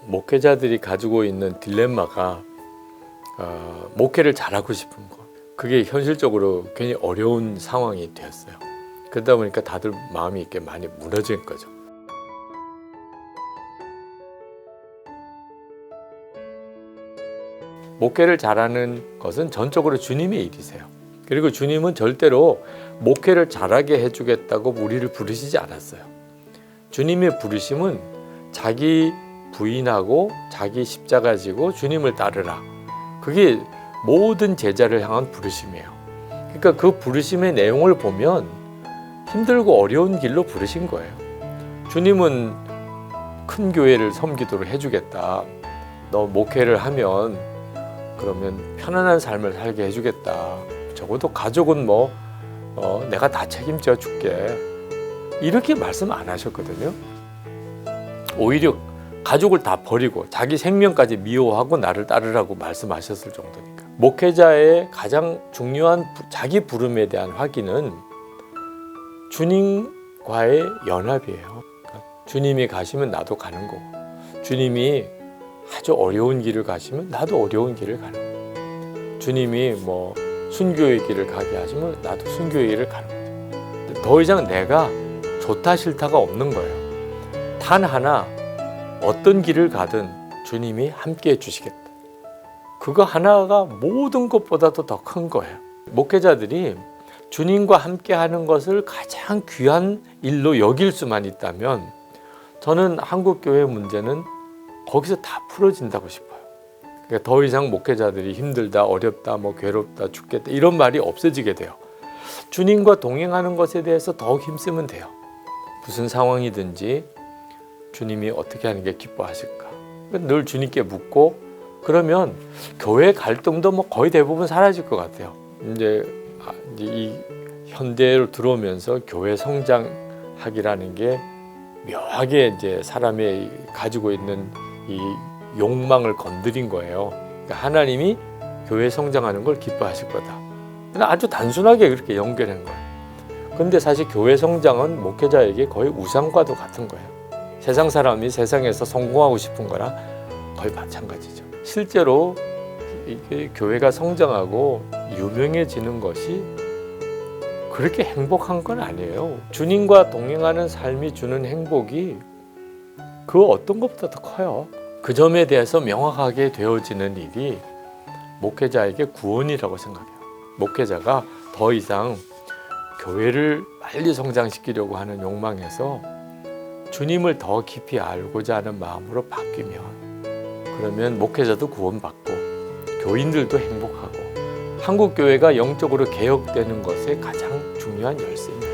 목회자들이 가지고 있는 딜레마가 목회를 잘하고 싶은 거, 그게 현실적으로 굉장히 어려운 상황이 되었어요. 그러다 보니까 다들 마음이 이렇게 많이 무너진 거죠. 목회를 잘하는 것은 전적으로 주님의 일이세요. 그리고 주님은 절대로 목회를 잘하게 해주겠다고 우리를 부르시지 않았어요. 주님의 부르심은 자기 부인하고 자기 십자가 지고 주님을 따르라. 그게 모든 제자를 향한 부르심이에요. 그러니까 그 부르심의 내용을 보면 힘들고 어려운 길로 부르신 거예요. 주님은 큰 교회를 섬기도록 해주겠다. 너 목회를 하면 그러면 편안한 삶을 살게 해주겠다. 적어도 가족은 내가 다 책임져 줄게. 이렇게 말씀 안 하셨거든요. 오히려 가족을 다 버리고 자기 생명까지 미워하고 나를 따르라고 말씀하셨을 정도니까. 목회자의 가장 중요한 자기 부름에 대한 확인은 주님과의 연합이에요. 그러니까 주님이 가시면 나도 가는 거고, 주님이 아주 어려운 길을 가시면 나도 어려운 길을 가는 거예요. 주님이 순교의 길을 가게 하시면 나도 순교의 길을 가는 거죠. 더 이상 내가 좋다 싫다가 없는 거예요. 단 하나, 어떤 길을 가든 주님이 함께 해주시겠다. 그거 하나가 모든 것보다도 더 큰 거예요. 목회자들이 주님과 함께 하는 것을 가장 귀한 일로 여길 수만 있다면 저는 한국교회 문제는 거기서 다 풀어진다고 싶어요. 그러니까 더 이상 목회자들이 힘들다, 어렵다, 괴롭다, 죽겠다 이런 말이 없어지게 돼요. 주님과 동행하는 것에 대해서 더욱 힘쓰면 돼요. 무슨 상황이든지 주님이 어떻게 하는 게 기뻐하실까? 늘 주님께 묻고 그러면 교회 갈등도 거의 대부분 사라질 것 같아요. 이제 이 현대로 들어오면서 교회 성장하기라는 게 묘하게 이제 사람이 가지고 있는 이 욕망을 건드린 거예요. 그러니까 하나님이 교회 성장하는 걸 기뻐하실 거다. 아주 단순하게 그렇게 연결한 거예요. 근데 사실 교회 성장은 목회자에게 거의 우상과도 같은 거예요. 세상 사람이 세상에서 성공하고 싶은 거랑 거의 마찬가지죠. 실제로 이게 교회가 성장하고 유명해지는 것이 그렇게 행복한 건 아니에요. 주님과 동행하는 삶이 주는 행복이 그 어떤 것보다 더 커요. 그 점에 대해서 명확하게 되어지는 일이 목회자에게 구원이라고 생각해요. 목회자가 더 이상 교회를 빨리 성장시키려고 하는 욕망에서 주님을 더 깊이 알고자 하는 마음으로 바뀌면, 그러면 목회자도 구원받고 교인들도 행복하고 한국 교회가 영적으로 개혁되는 것에 가장 중요한 열쇠입니다.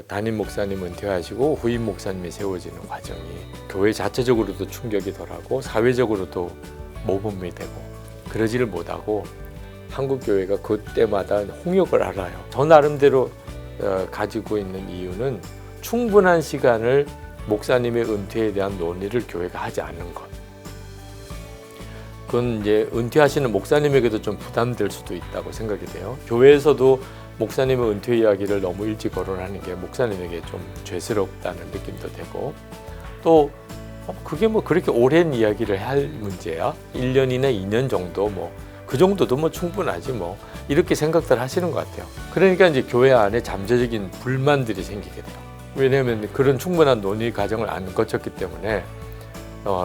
담임 목사님 은퇴하시고 후임 목사님이 세워지는 과정이 교회 자체적으로도 충격이 덜하고 사회적으로도 모범이 되고 그러지를 못하고 한국 교회가 그때마다 홍역을 알아요. 저 나름대로 가지고 있는 이유는 충분한 시간을 목사님의 은퇴에 대한 논의를 교회가 하지 않는 것. 그건 이제 은퇴하시는 목사님에게도 좀 부담될 수도 있다고 생각이 돼요. 교회에서도 목사님의 은퇴 이야기를 너무 일찍 거론하는 게 목사님에게 좀 죄스럽다는 느낌도 되고, 또 그게 그렇게 오랜 이야기를 할 문제야? 1년이나 2년 정도 그 정도도 충분하지 이렇게 생각들 하시는 것 같아요. 그러니까 이제 교회 안에 잠재적인 불만들이 생기게 돼요. 왜냐하면 그런 충분한 논의 과정을 안 거쳤기 때문에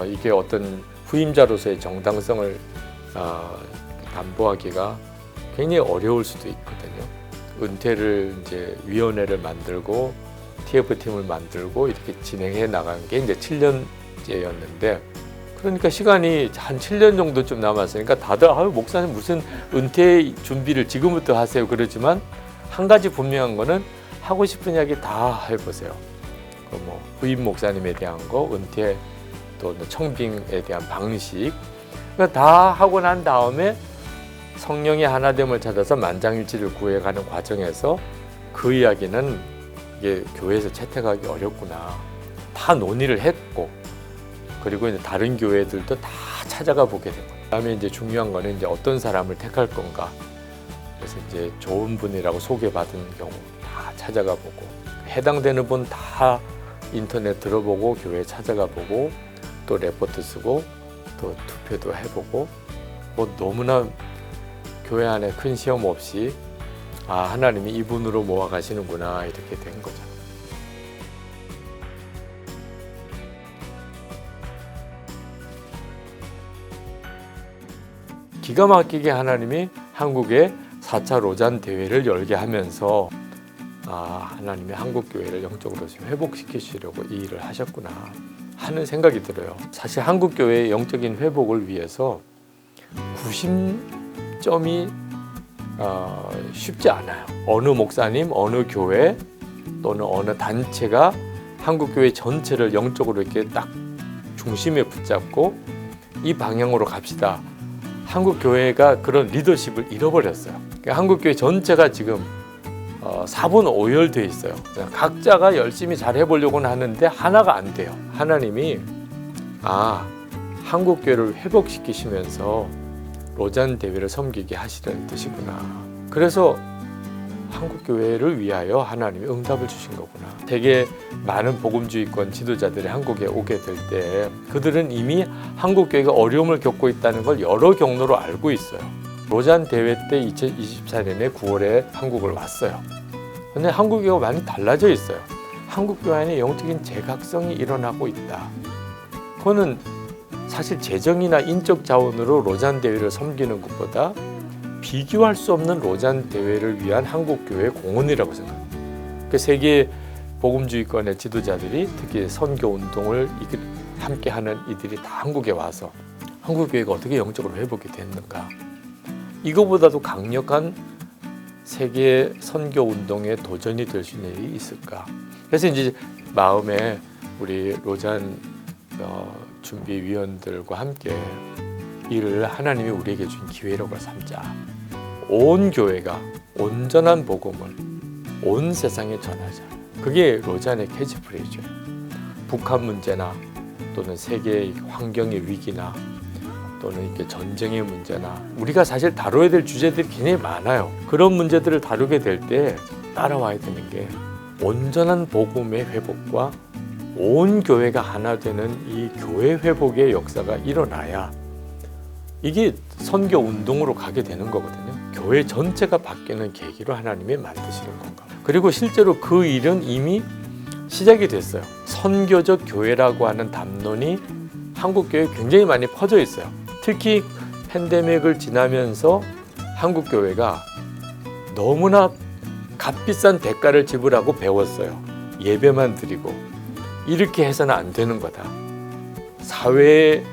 이게 어떤 후임자로서의 정당성을 담보하기가 굉장히 어려울 수도 있거든요. 은퇴를 이제 위원회를 만들고 TF팀을 만들고 이렇게 진행해 나간 게 이제 7년째였는데, 그러니까 시간이 한 7년 정도쯤 남았으니까 다들 목사님 무슨 은퇴 준비를 지금부터 하세요 그러지만, 한 가지 분명한 거는 하고 싶은 이야기 다 해보세요. 후임 목사님에 대한 거, 은퇴 또 청빙에 대한 방식, 그러니까 다 하고 난 다음에 성령의 하나됨을 찾아서 만장일치를 구해가는 과정에서 그 이야기는 이게 교회에서 채택하기 어렵구나. 다 논의를 했고, 그리고 이제 다른 교회들도 다 찾아가 보게 되고, 그다음에 이제 중요한 거는 이제 어떤 사람을 택할 건가. 그래서 이제 좋은 분이라고 소개받은 경우 다 찾아가 보고 해당되는 분 다 인터넷 들어보고 교회 찾아가 보고 또 레포트 쓰고 또 투표도 해보고 뭐 너무나 교회 안에 큰 시험 없이 하나님이 이분으로 모아가시는구나 이렇게 된 거죠. 기가 막히게 하나님이 한국에 4차 로잔 대회를 열게 하면서 하나님이 한국 교회를 영적으로 회복시키시려고 이 일을 하셨구나 하는 생각이 들어요. 사실 한국 교회의 영적인 회복을 위해서 구심점이 쉽지 않아요. 어느 목사님, 어느 교회 또는 어느 단체가 한국 교회 전체를 영적으로 이렇게 딱 중심에 붙잡고 이 방향으로 갑시다. 한국 교회가 그런 리더십을 잃어버렸어요. 그러니까 한국 교회 전체가 지금 4분 오열돼 있어요. 각자가 열심히 잘 해보려고는 하는데 하나가 안 돼요. 하나님이 한국 교회를 회복시키시면서 로잔 대회를 섬기게 하시려는 뜻이구나. 그래서 한국 교회를 위하여 하나님이 응답을 주신 거구나. 되게 많은 복음주의권 지도자들이 한국에 오게 될 때 그들은 이미 한국 교회가 어려움을 겪고 있다는 걸 여러 경로로 알고 있어요. 로잔 대회 때 2024년에 9월에 한국을 왔어요. 근데 한국 교회가 많이 달라져 있어요. 한국 교회 안에 영적인 재각성이 일어나고 있다. 그거는 사실 재정이나 인적 자원으로 로잔 대회를 섬기는 것보다 비교할 수 없는 로잔 대회를 위한 한국 교회의 공헌이라고 생각합니다. 그 세계 복음주의권의 지도자들이 특히 선교 운동을 함께하는 이들이 다 한국에 와서 한국 교회가 어떻게 영적으로 회복이 됐는가? 이거보다도 강력한 세계 선교 운동의 도전이 될 수 있는 일이 있을까? 그래서 이제 마음에 우리 로잔 준비위원들과 함께 이를 하나님이 우리에게 준 기회라고 삼자. 온 교회가 온전한 복음을 온 세상에 전하자. 그게 로잔의 캐치프레이즈예요. 북한 문제나 또는 세계 환경의 위기나 또는 이렇게 전쟁의 문제나 우리가 사실 다뤄야 될 주제들이 굉장히 많아요. 그런 문제들을 다루게 될 때 따라와야 되는 게 온전한 복음의 회복과 온 교회가 하나 되는 이 교회 회복의 역사가 일어나야 이게 선교 운동으로 가게 되는 거거든요. 교회 전체가 바뀌는 계기로 하나님이 만드시는 건가. 그리고 실제로 그 일은 이미 시작이 됐어요. 선교적 교회라고 하는 담론이 한국 교회에 굉장히 많이 퍼져 있어요. 특히 팬데믹을 지나면서 한국 교회가 너무나 값비싼 대가를 지불하고 배웠어요. 예배만 드리고 이렇게 해서는 안 되는 거다. 사회에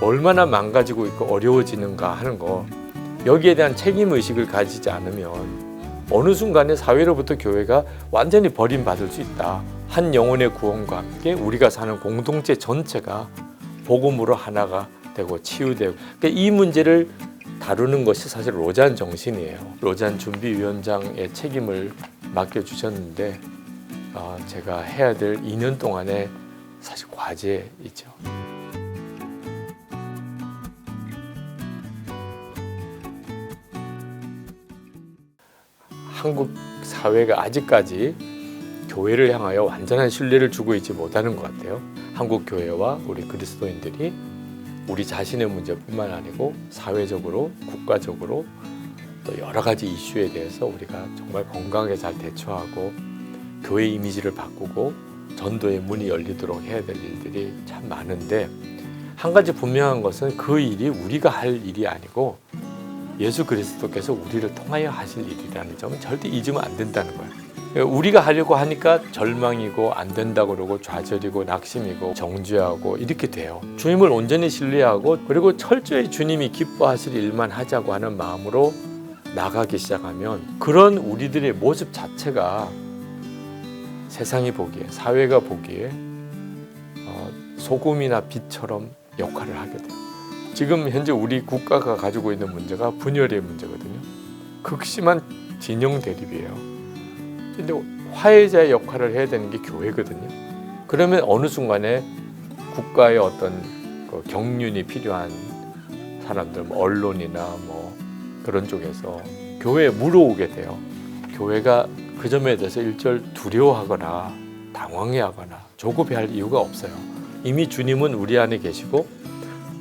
얼마나 망가지고 있고 어려워지는가 하는 거, 여기에 대한 책임의식을 가지지 않으면 어느 순간에 사회로부터 교회가 완전히 버림받을 수 있다. 한 영혼의 구원과 함께 우리가 사는 공동체 전체가 복음으로 하나가 되고 치유되고, 그러니까 이 문제를 다루는 것이 사실 로잔 정신이에요. 로잔 준비위원장의 책임을 맡겨주셨는데 제가 해야 될 2년 동안의 사실 과제이죠. 한국 사회가 아직까지 교회를 향하여 완전한 신뢰를 주고 있지 못하는 것 같아요. 한국 교회와 우리 그리스도인들이 우리 자신의 문제뿐만 아니고 사회적으로, 국가적으로 또 여러 가지 이슈에 대해서 우리가 정말 건강하게 잘 대처하고 교회 이미지를 바꾸고 전도의 문이 열리도록 해야 될 일들이 참 많은데, 한 가지 분명한 것은 그 일이 우리가 할 일이 아니고 예수 그리스도께서 우리를 통하여 하실 일이라는 점은 절대 잊으면 안 된다는 거예요. 우리가 하려고 하니까 절망이고 안 된다고 그러고 좌절이고 낙심이고 정죄하고 이렇게 돼요. 주님을 온전히 신뢰하고 그리고 철저히 주님이 기뻐하실 일만 하자고 하는 마음으로 나가기 시작하면 그런 우리들의 모습 자체가 세상이 보기에, 사회가 보기에 소금이나 빛처럼 역할을 하게 돼요. 지금 현재 우리 국가가 가지고 있는 문제가 분열의 문제거든요. 극심한 진영 대립이에요. 근데 화해자의 역할을 해야 되는 게 교회거든요. 그러면 어느 순간에 국가의 어떤 그 경륜이 필요한 사람들, 언론이나 뭐 그런 쪽에서 교회에 물어오게 돼요. 교회가 그 점에 대해서 일절 두려워하거나 당황해하거나 조급해할 이유가 없어요. 이미 주님은 우리 안에 계시고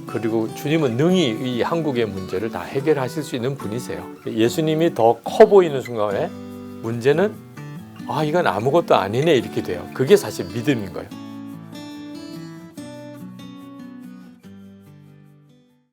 그리고 주님은 능히 이 한국의 문제를 다 해결하실 수 있는 분이세요. 예수님이 더 커 보이는 순간에 문제는 이건 아무것도 아니네 이렇게 돼요. 그게 사실 믿음인 거예요.